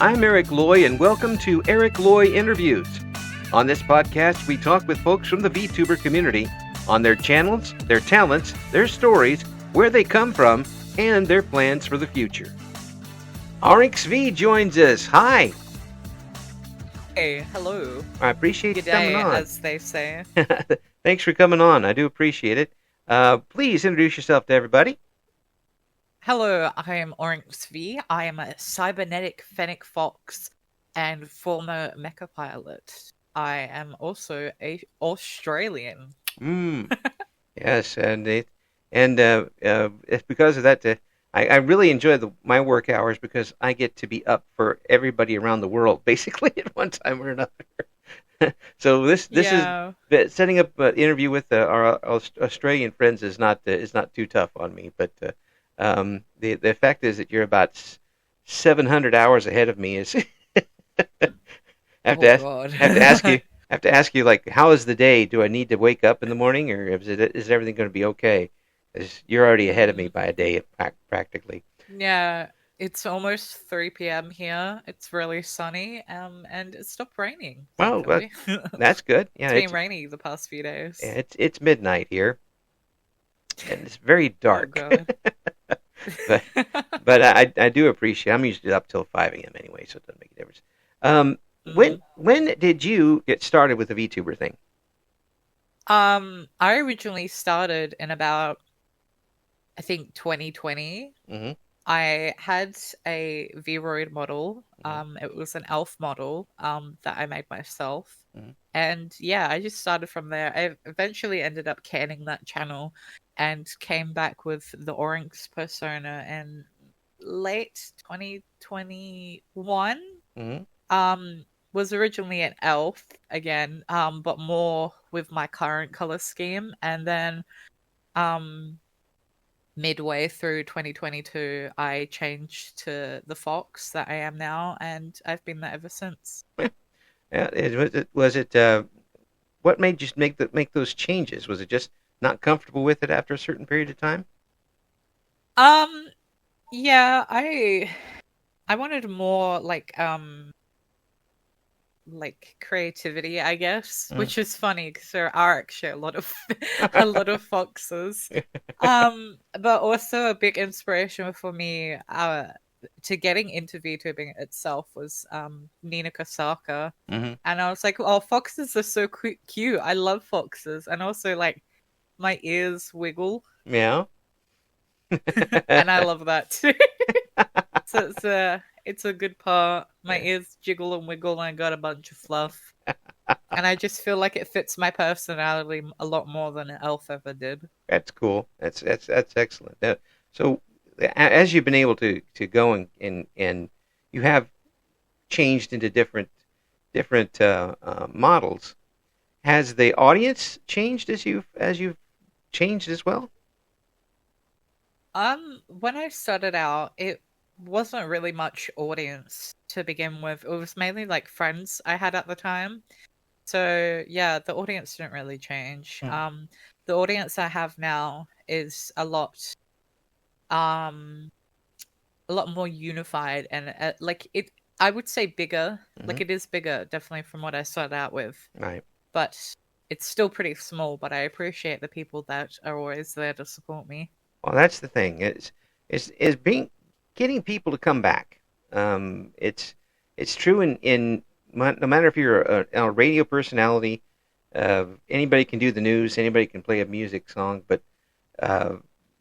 I'm Eric Loy, and welcome to Eric Loy Interviews. On this podcast, we talk with folks from the VTuber community on their channels, their talents, their stories, where they come from, and their plans for the future. Orinx V joins us. Hi. Hey, hello. I appreciate you Good coming day, on. as they say. Thanks for coming on. I do appreciate it. Please introduce yourself to everybody. Hello, I am Orinx V. I am a cybernetic fennec fox and former mecha pilot. I am also a Australian. Yes, and it's because of that. I really enjoy my work hours because I get to be up for everybody around the world, basically at one time or another. So this Yeah. is setting up an interview with our Australian friends is not too tough on me, but the fact is that you're about 700 hours ahead of me. Is God. have to ask you, like, how is the day? Do I need to wake up in the morning, or is everything going to be okay? 'Cause you're already ahead of me by a day, practically. Yeah, it's almost 3 p.m. here. It's really sunny, and it stopped raining, Well, thankfully. that's good. Yeah, It's been rainy the past few days. it's midnight here, and it's very dark. Oh, God. but I do appreciate. I'm usually up till 5 a.m. anyway, so it doesn't make a difference. When did you get started with the VTuber thing? I originally started in about, I think, 2020. Mm-hmm. I had a Vroid model. It was an elf model that I made myself. Mhm. And yeah, I just started from there. I eventually ended up canning that channel and came back with the Orinx persona in late 2021. Mm-hmm. Was originally an elf again, but more with my current color scheme. And then midway through 2022, I changed to the fox that I am now, and I've been that ever since. Yeah, what made you make those changes? Was it just not comfortable with it after a certain period of time? Yeah, I wanted more like creativity, I guess, which is funny because there are actually a lot of a lot of foxes. But also a big inspiration for me to getting into VTubing itself was Nina Kosaka. Mm-hmm. And I was like, oh, foxes are so cute. I love foxes. And also, like, my ears wiggle. Yeah. And I love that too. So it's a good part. My ears jiggle and wiggle, and I got a bunch of fluff. And I just feel like it fits my personality a lot more than an elf ever did. That's cool. That's excellent. So, as you've been able to go and you have changed into different models, has the audience changed as you've changed as well? When I started out, it wasn't really much audience to begin with. It was mainly like friends I had at the time. So yeah, the audience didn't really change. The audience I have now is a lot more unified and I would say bigger. Like, it is bigger, definitely, from what I started out with. Right. But it's still pretty small, but I appreciate the people that are always there to support me. Well, that's the thing. Is getting people to come back. It's true in no matter if you're a radio personality, anybody can do the news, anybody can play a music song, but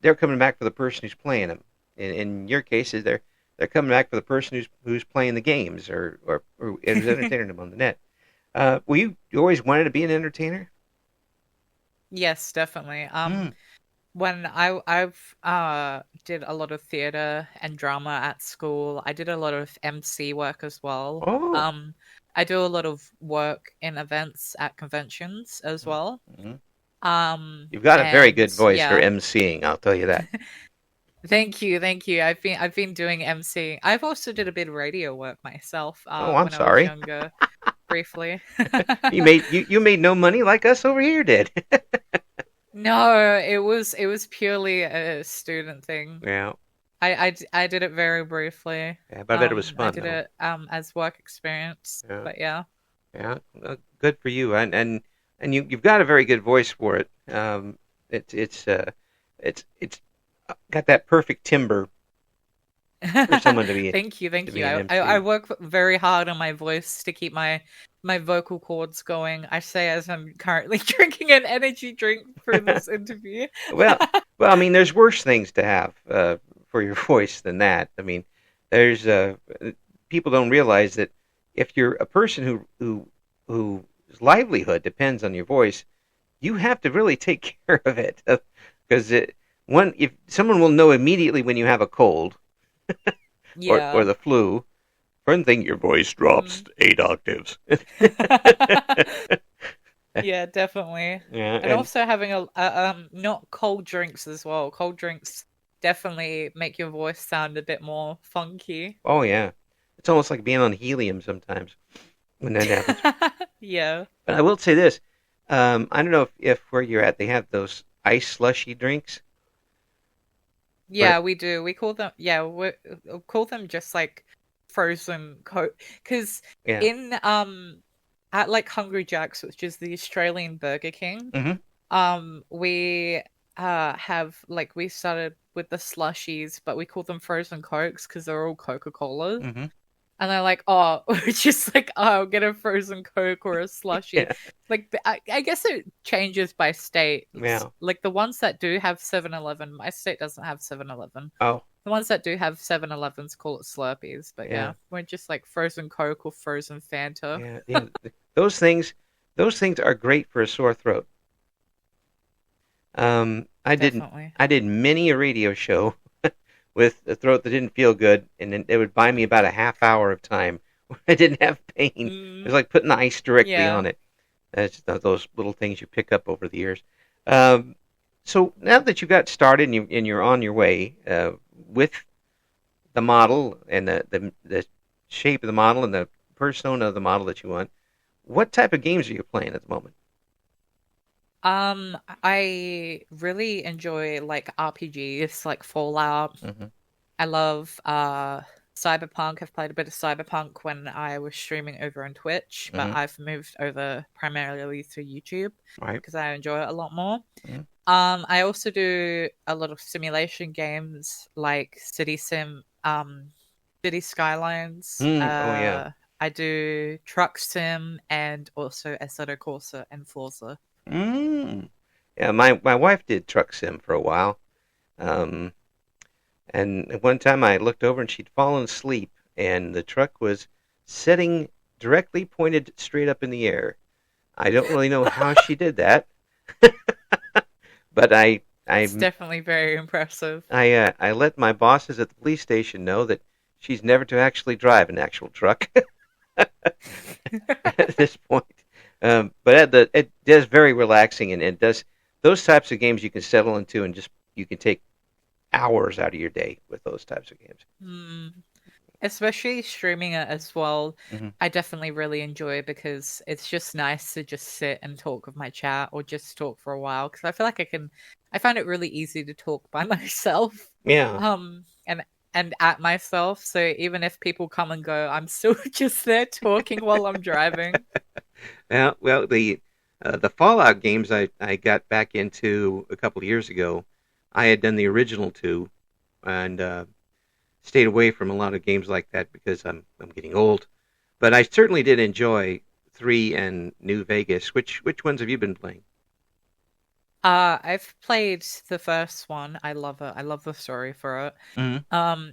they're coming back for the person who's playing them. In your cases, they're coming back for the person who's playing the games or is entertaining them on the net. Well, you always wanted to be an entertainer? Yes, definitely. When I've did a lot of theater and drama at school, I did a lot of MC work as well. Oh. I do a lot of work in events at conventions as well. Mm-hmm. You've got a very good voice for yeah. MCing, I'll tell you that. Thank you. I've been doing MC. I've also did a bit of radio work myself. I'm sorry. I was younger, briefly. You made no money like us over here did. No, it was purely a student thing. Yeah. I did it very briefly. Yeah, but I bet it was I fun did though. it as work experience, Yeah, but yeah. yeah, good for you, and you've got a very good voice for it. It's got that perfect timbre for someone Thank you, to thank be you. an I MC. work very hard on my voice to keep my vocal cords going. I say as I'm currently drinking an energy drink through this interview. Well, well, I mean, there's worse things to have for your voice than that. I mean, there's people don't realize that if you're a person whose livelihood depends on your voice, you have to really take care of it because one if someone will know immediately when you have a cold or Yeah. the flu. One thing, your voice drops Mm. 8 octaves. Yeah, definitely. Yeah, And and also having not cold drinks as well. Cold drinks definitely make your voice sound a bit more funky. oh yeah, it's almost like being on helium sometimes when that happens. Yeah. But I will say this: I don't know if where you're at they have those ice slushy drinks, but Yeah, we do. We call them, yeah, we call them just like frozen Coke. Because yeah, in at like Hungry Jack's, which is the Australian Burger King, hmm we have like we started with the slushies, but we call them frozen Cokes because they're all Coca-Colas. hmm And they're like, oh, we're just like, oh, I'll get a frozen Coke or a slushie. yeah, Like, I guess it changes by state. yeah. Like, the ones that do have 7-Eleven, my state doesn't have 7-Eleven. Oh, The ones that do have 7-Elevens call it Slurpees. But yeah, yeah, we're just like frozen Coke or frozen Fanta. yeah, yeah. Those things, those things are great for a sore throat. I didn't. Definitely. I did many a radio show with a throat that didn't feel good, and then it would buy me about a half hour of time where I didn't have pain. It was Mm, like putting the ice directly on yeah. it. It's just those little things you pick up over the years. Um, so now that you got started and you're on your way with the model and the shape of the model and the persona of the model that you want, what type of games are you playing at the moment? I really enjoy like RPGs, like Fallout. Hmm I love Cyberpunk. I've played a bit of Cyberpunk when I was streaming over on Twitch, but hmm I've moved over primarily to YouTube Right. because I enjoy it a lot more. hmm I also do a lot of simulation games like City Skylines. Oh yeah. I do Truck Sim and also Assetto Corsa and Forza. Mm. Yeah, my wife did truck sim for a while. Um, and one time I looked over and she'd fallen asleep, and the truck was sitting directly pointed straight up in the air. I don't really know how she did that, but It's definitely very impressive. I let my bosses at the police station know that she's never to actually drive an actual truck at this point. But it is very relaxing, and it does those types of games you can settle into, and just you can take hours out of your day with those types of games. Hmm. Especially streaming it as well, Hmm I definitely really enjoy because it's just nice to just sit and talk with my chat or just talk for a while because I feel like I find it really easy to talk by myself, Yeah, um, and at myself. So even if people come and go, I'm still just there talking while I'm driving. yeah. Well, the Fallout games I got back into a couple of years ago. I had done the original two, and stayed away from a lot of games like that because I'm getting old. But I certainly did enjoy 3 and New Vegas. Which ones have you been playing? I've played the first one. I love it. I love the story for it. Hmm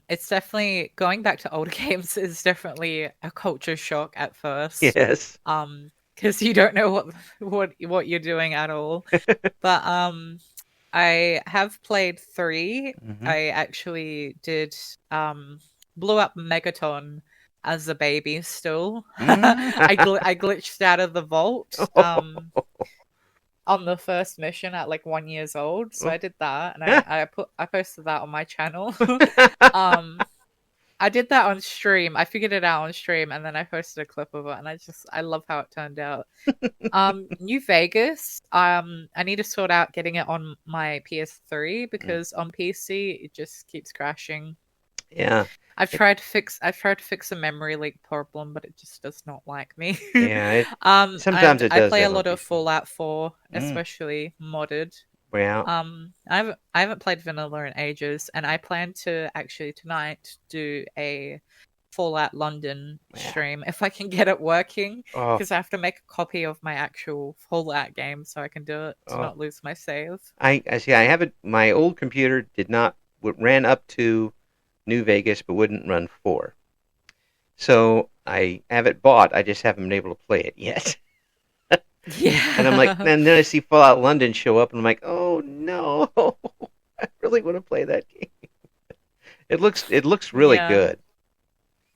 It's definitely going back to older games is definitely a culture shock at first. Yes. Because you don't know what you're doing at all. But I have played three. hmm I actually did blew up Megaton as a baby still. I glitched out of the vault on the first mission at like 1 years old. So I did that and I posted that on my channel. Um I did that on stream. I figured it out on stream, and then I posted a clip of it, and I love how it turned out. New Vegas. I need to sort out getting it on my PS3 Mm. because on PC it just keeps crashing. Yeah. I've tried to fix a memory leak problem, but it just does not like me. Yeah. Sometimes And it I does play a that on lot of PC. Fallout 4, Mm. especially modded. Well, I haven't played vanilla in ages, and I plan to actually tonight do a Fallout London yeah. stream if I can get it working, Oh, because I have to make a copy of my actual Fallout game so I can do it to oh. not lose my save. I see. I have it. My old computer did not ran up to New Vegas, but wouldn't run 4. So I have it bought. I just haven't been able to play it yet. And I'm like, Yeah. and then I see Fallout London show up, and I'm like, oh no, I really want to play that game. It looks really Yeah. good.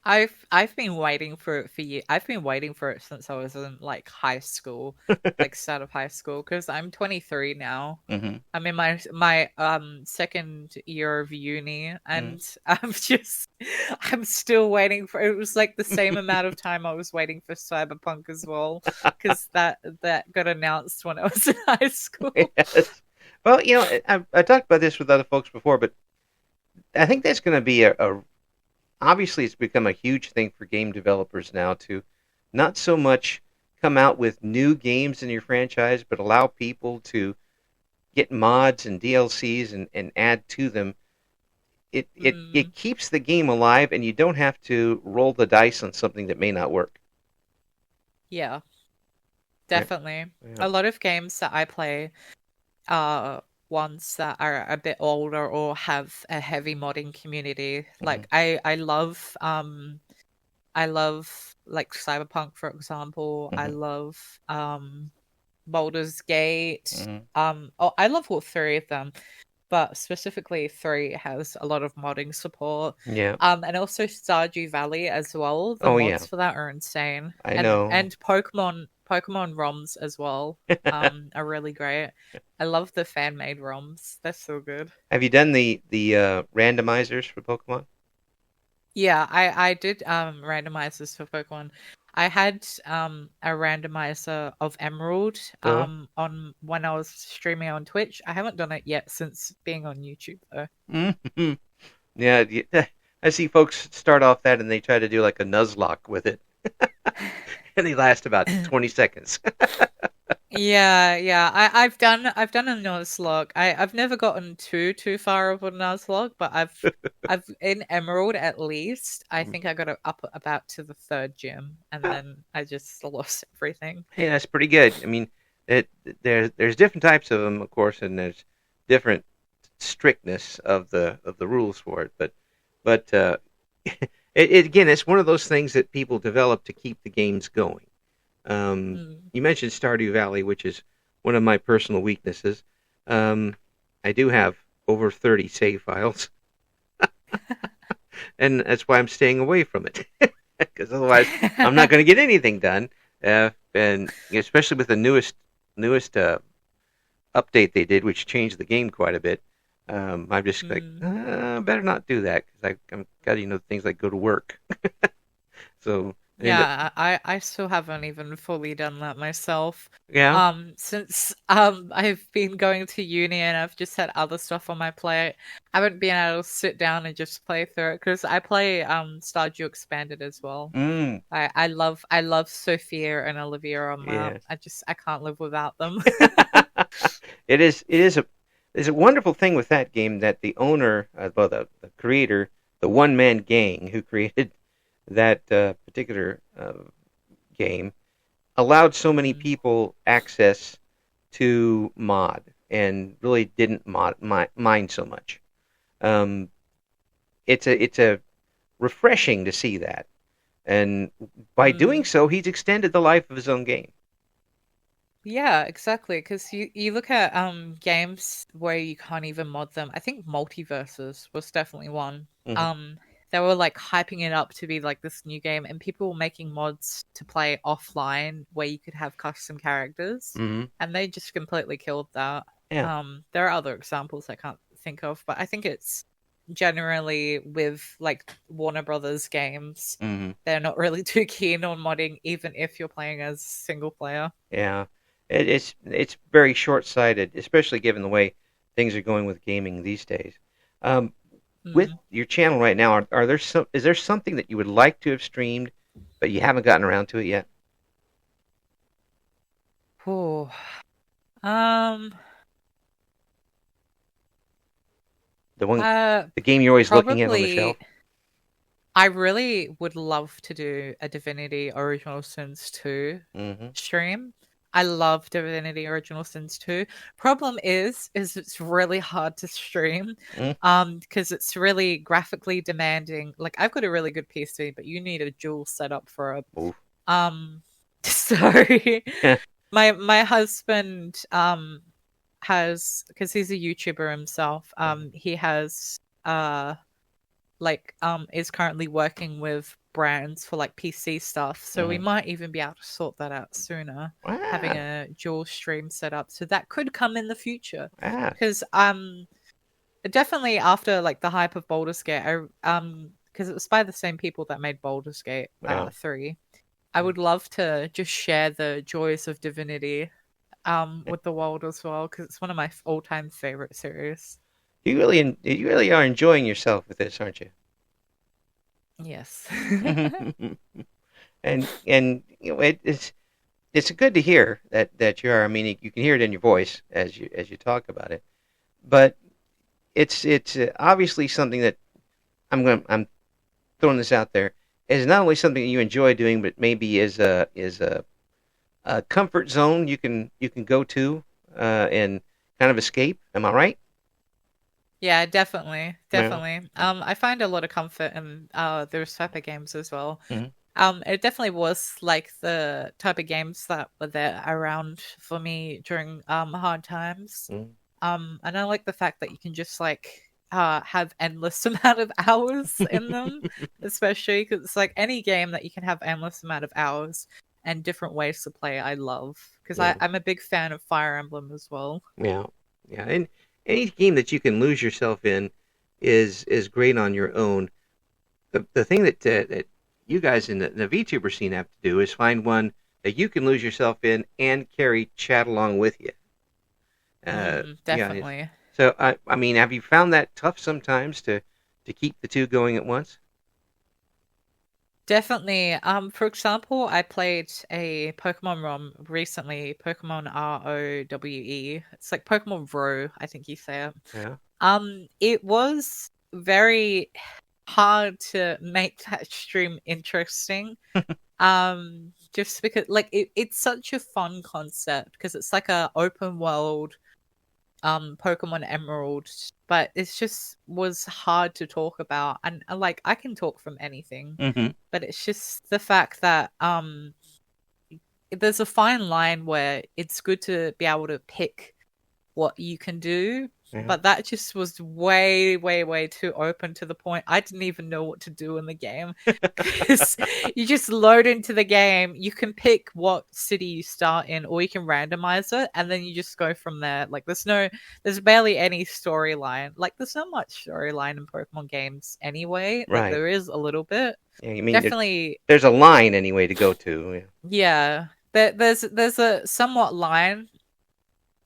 I've been waiting for it for years. I've been waiting for it since I was in like high school, like start of high school, because I'm 23 now. Mm-hmm. I'm in my second year of uni, and I'm still waiting for it. Was like the same amount of time I was waiting for Cyberpunk as well, because that got announced when I was in high school. Yes. Well, I talked about this with other folks before, but I think that's going to be a obviously it's become a huge thing for game developers now to not so much come out with new games in your franchise, but allow people to get mods and DLCs and add to them. It Mm, keeps the game alive, and you don't have to roll the dice on something that may not work. yeah, Right? definitely. Yeah. A lot of games that I play ones that are a bit older or have a heavy modding community. Mm-hmm. Like I love like Cyberpunk for example. I Mm-hmm. love Baldur's Gate. Mm-hmm. Oh, I love all three of them, but specifically three has a lot of modding support. Yeah. And also Stardew Valley as well. The Oh mods yeah. for that are insane. I And know. Pokemon ROMs as well are really great. I love the fan made ROMs. They're so good. Have you done the randomizers for Pokemon? Yeah, I did randomizers for Pokemon. I had a randomizer of Emerald Uh, on when I was streaming on Twitch. I haven't done it yet since being on YouTube though. mm Yeah, I see folks start off that and they try to do like a Nuzlocke with it, and they last about 20 seconds. Yeah, yeah. I've done a Nuzlocke. I've never gotten too far of a Nuzlocke, but I've in Emerald at least. I think I got it up about to the third gym, and then I just lost everything. Hey, that's pretty good. I mean, it there's different types of them, of course, and there's different strictness of the rules for it. But again, it's one of those things that people develop to keep the games going. Mm. You mentioned Stardew Valley, which is one of my personal weaknesses. Um, I do have over 30 save files, and that's why I'm staying away from it. Because otherwise, I'm not going to get anything done. And especially with the newest update they did, which changed the game quite a bit. I'm just like, Mm. better not do that because I'm got things like go to work. So I end up, Yeah, I still haven't even fully done that myself. yeah. Since I've been going to uni and I've just had other stuff on my plate. I haven't been able to sit down and just play through it because I play Stardew Expanded as well. Mm, I love Sophia and Olivia on that. yeah. I can't live without them. It is a wonderful thing with that game that the owner, well, the creator, the one man gang who created that particular game, allowed so many Mm, people access to mod and really didn't mind so much. Um, it's a refreshing to see that, and by doing mm. so, he's extended the life of his own game. Yeah, exactly. Because you look at games where you can't even mod them. I think Multiverses was definitely one. Hmm. Um, they were like hyping it up to be like this new game, and people were making mods to play offline where you could have custom characters, Hmm. and they just completely killed that. Yeah. There are other examples I can't think of, but I think it's generally with like Warner Brothers games, Hmm. they're not really too keen on modding, even if you're playing as single player. Yeah, it's very short-sighted, especially given the way things are going with gaming these days. Um, with Mm. your channel right now, are there is there something that you would like to have streamed, but you haven't gotten around to it yet? Ooh. Um, The one, uh, the game you're always looking at on the Probably. shelf? I really would love to do a Divinity Original Sins 2 Hmm. stream. I love Divinity Original Sins 2. Problem is it's really hard to stream Mm. because it's really graphically demanding. Like I've got a really good PC, but you need a dual setup for it. Oof. So my husband has, because he's a YouTuber himself, he has is currently working with brands for like PC stuff. So we Hmm. might even be able to sort that out sooner, having Ah, a dual stream set up. So that could come in the future. ah, Because definitely after like the hype of Baldur's Gate, because it was by the same people that made Baldur's Gate yeah. 3. I would love to just share the joys of Divinity with the world as well, because it's one of my all-time favorite series. You really are enjoying yourself with this, aren't you? Yes. And you know it's good to hear that you are. I mean, you can hear it in your voice as you talk about it. But it's obviously something that I'm throwing this out there is not only something that you enjoy doing, but maybe is a comfort zone you can go to and kind of escape. Am I right? Yeah, definitely, Yeah. definitely. I find a lot of comfort in those type of games as well. Mm-hmm. It definitely was like the type of games that were there around for me during hard times. Mm-hmm. And I like the fact that you can just like have endless amount of hours in them, especially because it's like any game that you can have endless amount of hours and different ways to play. I love because Yeah. I'm a big fan of Fire Emblem as well. Yeah. Yeah. And any game that you can lose yourself in is great on your own. The thing that you guys in the VTuber scene have to do is find one that you can lose yourself in and carry chat along with you. Yeah. Definitely. So I mean, have you found that tough sometimes to keep the two going at once? Definitely. For example, I played a Pokemon ROM recently, Pokemon ROWE. It's like Pokemon Row, I think you say it. Yeah. It was very hard to make that stream interesting. Just because like it's such a fun concept because it's like a open world Pokemon Emerald, but it's just was hard to talk about. And like I can talk from anything, Mm-hmm. but it's just the fact that there's a fine line where it's good to be able to pick what you can do, Yeah. but that just was way, way, way too open to the point I didn't even know what to do in the game. Because you just load into the game, you can pick what city you start in, or you can randomize it, and then you just go from there. Like there's barely any storyline. Like there's not much storyline in Pokemon games anyway. Like Right. there is a little bit. Yeah. You mean Definitely, there's a line anyway to go to. yeah. There's a somewhat line,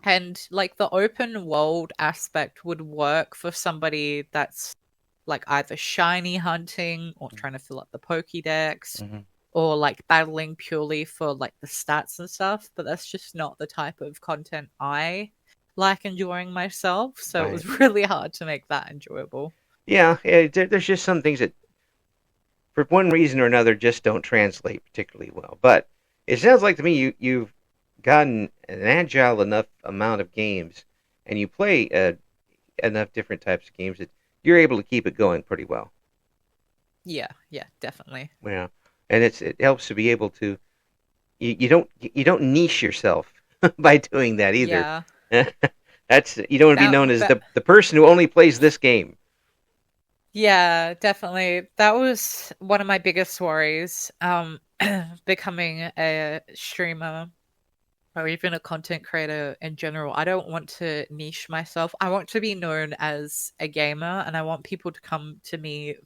and like the open world aspect would work for somebody that's like either shiny hunting or trying to fill up the Pokédex Mm-hmm. or like battling purely for like the stats and stuff. But that's just not the type of content I like enjoying myself. So it Right. was really hard to make that enjoyable. Yeah. There's just some things that, for one reason or another, just don't translate particularly well. But it sounds like to me you've gotten an agile enough amount of games, and you play enough different types of games that you're able to keep it going pretty well. Yeah, yeah, definitely. Yeah, and it helps to be able to you don't niche yourself by doing that either. Yeah. That's you don't want to be That known as that the person who only plays this game. Yeah, definitely. That was one of my biggest worries, becoming a streamer. or even a content creator in general, I don't want to niche myself. I want to be known as a gamer, and I want people to come to me.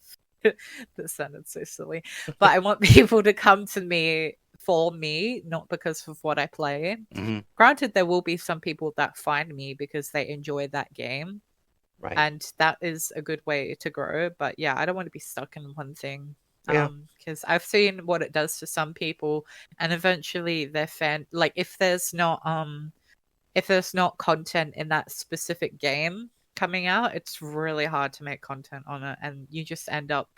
This sounded so silly, but I want people to come to me for me, not because of what I play. Mm-hmm. Granted, there will be some people that find me because they enjoy that game, Right. and that is a good way to grow. But yeah, I don't want to be stuck in one thing. Yeah. Because I've seen what it does to some people, and eventually their fan, like if there's not content in that specific game coming out, it's really hard to make content on it, and you just end up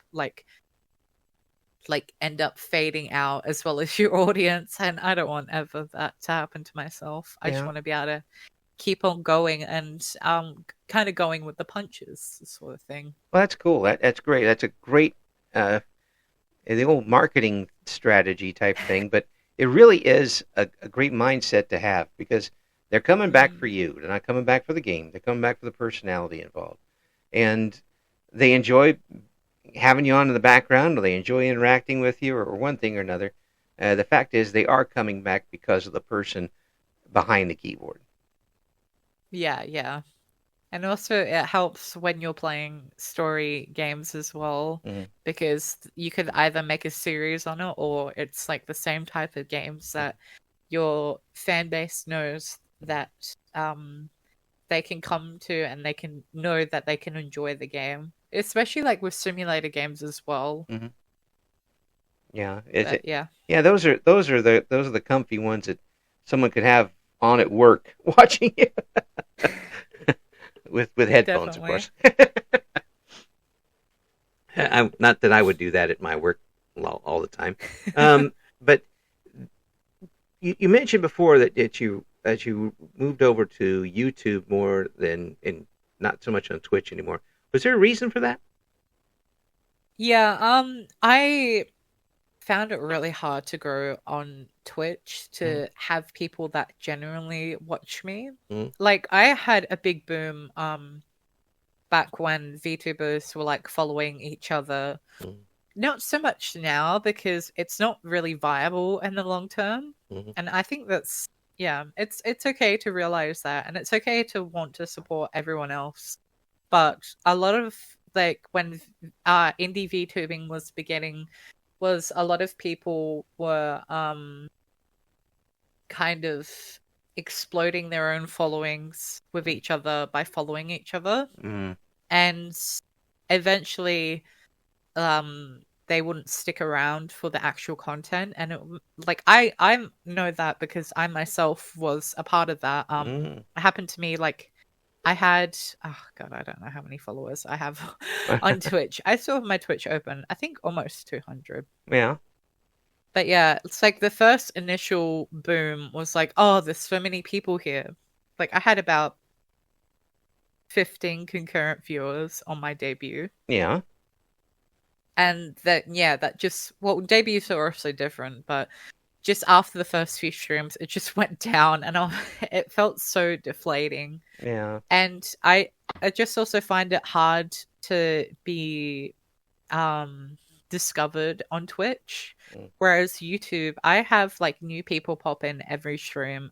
end up fading out as well as your audience. And I don't want ever that to happen to myself. I just Yeah. want to be able to keep on going and kind of going with the punches sort of thing. Well, that's cool. That's great. That's a great the old marketing strategy type thing, but it really is a great mindset to have because they're coming back for you. They're not coming back for the game. They're coming back for the personality involved, and they enjoy having you on in the background, or they enjoy interacting with you, or one thing or another. The fact is, they are coming back because of the person behind the keyboard. Yeah, yeah. And also, it helps when you're playing story games as well, Mm-hmm. because you could either make a series on it, or it's like the same type of games that your fan base knows that they can come to, and they can know that they can enjoy the game, especially like with simulator games as well. Mm-hmm. Yeah, Yeah, yeah. Those are the comfy ones that someone could have on at work watching you with headphones, definitely. of course. Not that I would do that at my work all the time. But you mentioned before that you moved over to YouTube more than and not so much on Twitch anymore. Was there a reason for that? Yeah, I found it really hard to grow on Twitch Mm, to have people that genuinely watch me. mm, Like I had a big boom back when VTubers were like following each other. mm, Not so much now because it's not really viable in the long term. mm, And I think that's yeah, it's okay to realize that, and it's okay to want to support everyone else. But a lot of like when indie VTubing was beginning, was a lot of people were kind of exploding their own followings with each other by following each other, mm. and eventually they wouldn't stick around for the actual content. And like I know that because I myself was a part of that. Mm. It happened to me. Like I had, oh god, I don't know how many followers I have on Twitch. I still have my Twitch open, I think almost 200. Yeah. But yeah, it's like the first initial boom was like, oh, there's so many people here. Like I had about 15 concurrent viewers on my debut. Yeah. And that, yeah, that just, well, debuts are also different, but just after the first few streams, it just went down, and it felt so deflating. Yeah. And I just also find it hard to be discovered on Twitch. Mm. Whereas YouTube, I have like new people pop in every stream.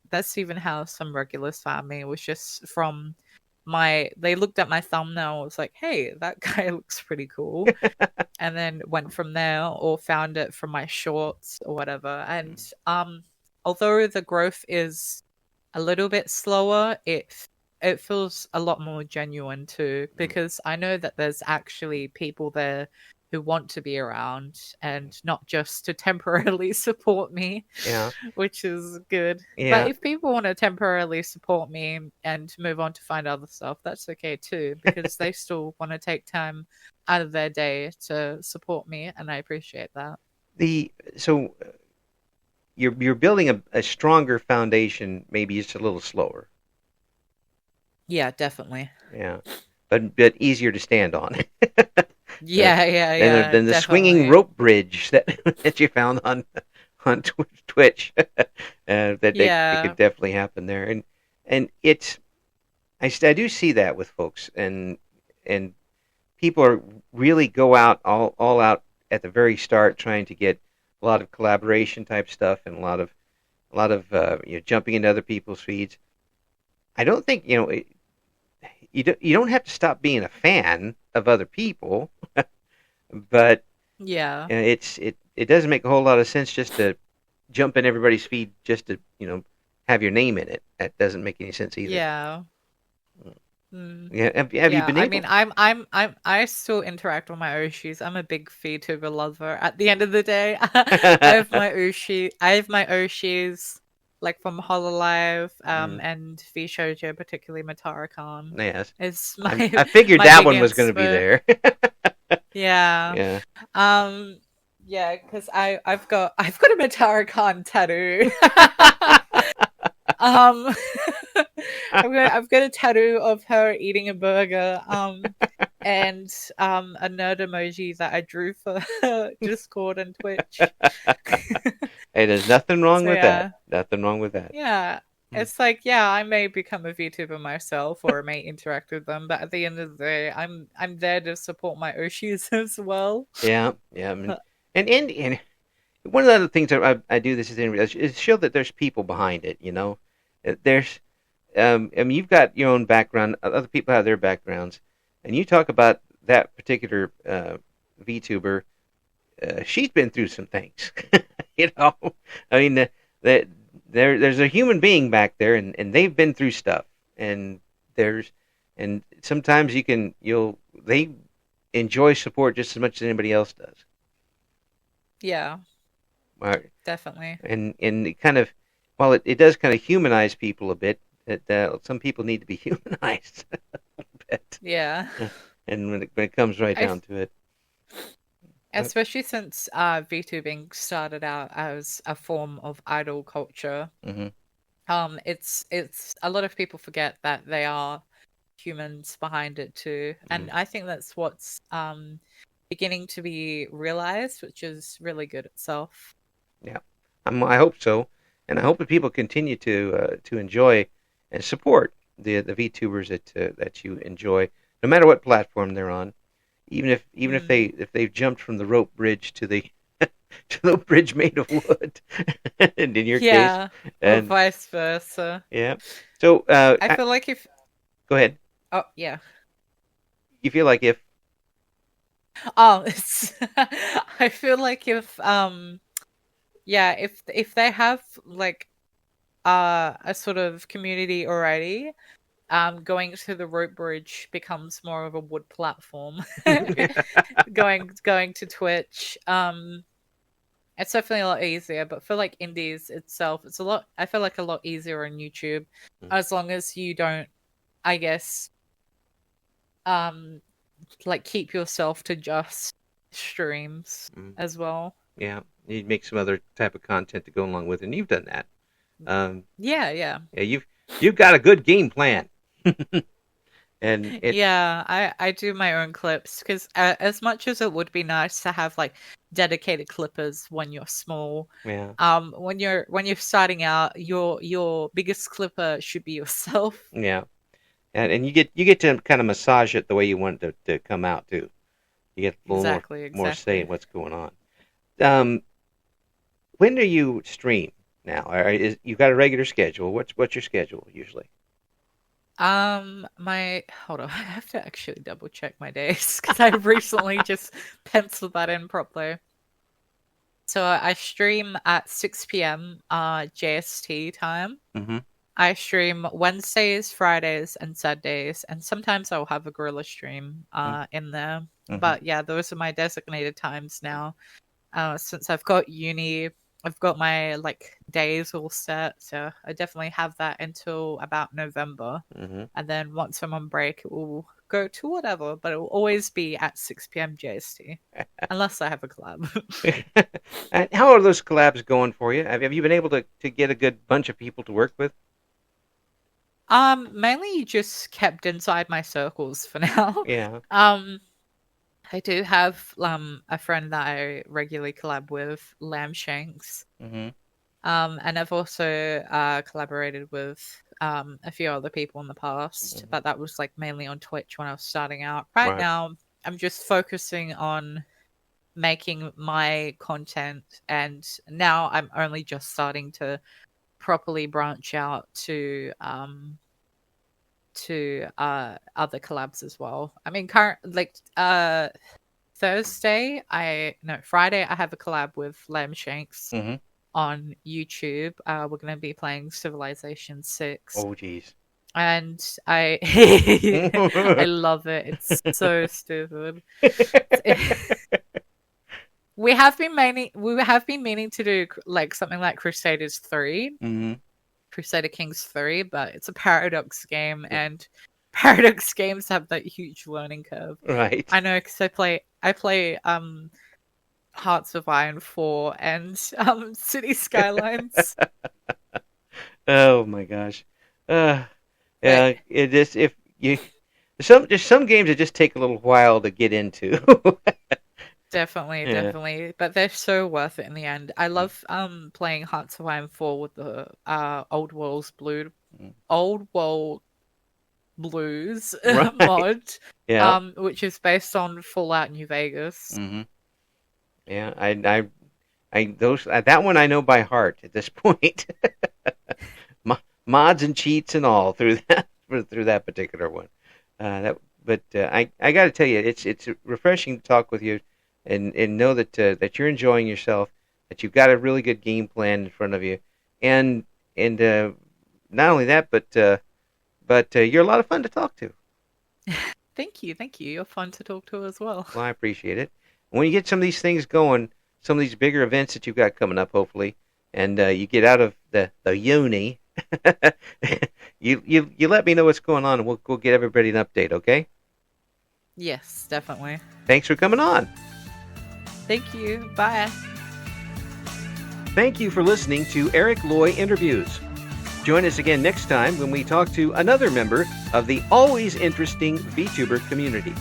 That's even how some regulars found me, was just from they looked at my thumbnail, was like, hey, that guy looks pretty cool. And then went from there, or found it from my shorts or whatever. And although the growth is a little bit slower, it feels a lot more genuine too, because I know that there's actually people there who want to be around and not just to temporarily support me, Yeah. which is good. Yeah. But if people want to temporarily support me and move on to find other stuff, that's okay too, because they still want to take time out of their day to support me, and I appreciate that. So you're building a stronger foundation, maybe just a little slower. Yeah, definitely. Yeah. But easier to stand on. Yeah, than the swinging definitely. rope bridge that you found on Twitch. It Yeah. could definitely happen there, and I do see that with folks, and people are really go out all out at the very start, trying to get a lot of collaboration type stuff and a lot of a lot of jumping into other people's feeds. I don't think you don't have to stop being a fan of other people, but Yeah. it doesn't make a whole lot of sense just to jump in everybody's feed just to have your name in it. That doesn't make any sense either. Yeah. Mm. Yeah, have you Yeah, been I mean, able? I still interact with my Oshis. I'm a big VTuber lover. At the end of the day, I have my Oshis, like from Hololive, Mm, and V Shoujo, particularly Matara Khan, yes, is I figured my that big one was going to be inspo. there. Yeah, Yeah. um, yeah, because I've got a Matara Khan tattoo. Um, I've got a tattoo of her eating a burger. And a nerd emoji that I drew for Discord and Twitch. Hey, there's nothing wrong So with that. yeah, Nothing wrong with that. yeah. Mm. It's like, yeah, I may become a VTuber myself or I may interact with them, but at the end of the day, I'm there to support my Oshis as well. Yeah, yeah. Uh, And one of the other things that I do this is show that there's people behind it. There's I mean, you've got your own background. Other people have their backgrounds, and you talk about that particular VTuber. She's been through some things. you know, I mean, there's a human being back there, and they've been through stuff, and there's and sometimes they enjoy support just as much as anybody else does. yeah, Right. definitely. And it kind of, while it does kind of humanize people a bit, some people need to be humanized a bit. Yeah. And when it comes right I down to it, uh, Especially since VTubing started out as a form of idol culture. mm-hmm, It's a lot of people forget that they are humans behind it too, mm-hmm, and I think that's what's beginning to be realized, which is really good itself. yeah, I hope so, and I hope that people continue to enjoy and support the VTubers that you enjoy, no matter what platform they're on. Even if Mm. they've jumped from the rope bridge to the to the bridge made of wood, and in your case, Yeah, or and vice versa. yeah. So I feel like if go ahead. oh yeah. You feel like if It's I feel like if yeah, if they have like a sort of community already, going to the rope bridge becomes more of a wood platform. Going to Twitch, it's definitely a lot easier. But for like indies itself, it's a lot. I feel like a lot easier on YouTube, as long as you don't, I guess, um, like keep yourself to just streams as well. yeah, you'd make some other type of content to go along with, it, and you've done that. Um, Yeah, yeah. yeah, you've got a good game plan, and it Yeah, I do my own clips because as much as it would be nice to have like dedicated clippers when you're small, yeah when you're starting out, your biggest clipper should be yourself. yeah, and you get to kind of massage it the way you want it to come out too. You get a little Exactly, more say in exactly. what's going on. Um, when do you stream now? You've got a regular schedule? What's your schedule usually? My hold on, I have to actually double check my days because I recently just penciled that in properly. So I stream at 6 p.m. JST time. Mm-hmm. I stream Wednesdays, Fridays, and Saturdays, and sometimes I'll have a gorilla stream in there. Mm-hmm. But yeah, those are my designated times now. Since I've got uni, I've got my like days all set, so I definitely have that until about November. Mm-hmm. And then once I'm on break, it will go to whatever, but it will always be at 6 p.m. JST, unless I have a collab. And how are those collabs going for you? Have you been able to get a good bunch of people to work with? Mainly just kept inside my circles for now. Yeah. Um, I do have a friend that I regularly collab with, Lamb Shanks. Mm-hmm. And I've also collaborated with a few other people in the past, Mm-hmm. but that was like mainly on Twitch when I was starting out. Right Right. now, I'm just focusing on making my content, and now I'm only just starting to properly branch out to other collabs as well. I mean, Friday I have a collab with Lamb Shanks Mm-hmm. on YouTube. We're going to be playing Civilization 6. Oh, geez. And I I love it. It's so stupid. We have been meaning to do like something like Crusaders 3. Mm-hmm. Crusader Kings 3, but it's a Paradox game, and Paradox games have that huge learning curve. Right. I know, because I play Hearts of Iron 4 and City Skylines. Oh my gosh. Yeah, But it just if you there's some games that just take a little while to get into. definitely. But they're so worth it in the end. I love playing Hearts of Iron 4 with the Old World Blues Right. mod. Yeah. Which is based on Fallout New Vegas. Mm-hmm. Yeah, that one I know by heart at this point. Mods and cheats and all through that particular one. I got to tell you, it's refreshing to talk with you and know that you're enjoying yourself, that you've got a really good game plan in front of you, and not only that, but you're a lot of fun to talk to. Thank you. You're fun to talk to as well. Well, I appreciate it. When you get some of these things going, some of these bigger events that you've got coming up, hopefully, and you get out of the uni, you let me know what's going on, and we'll get everybody an update, okay? Yes, definitely. Thanks for coming on. Thank you. Bye. Thank you for listening to Eric Loy Interviews. Join us again next time when we talk to another member of the always interesting VTuber community.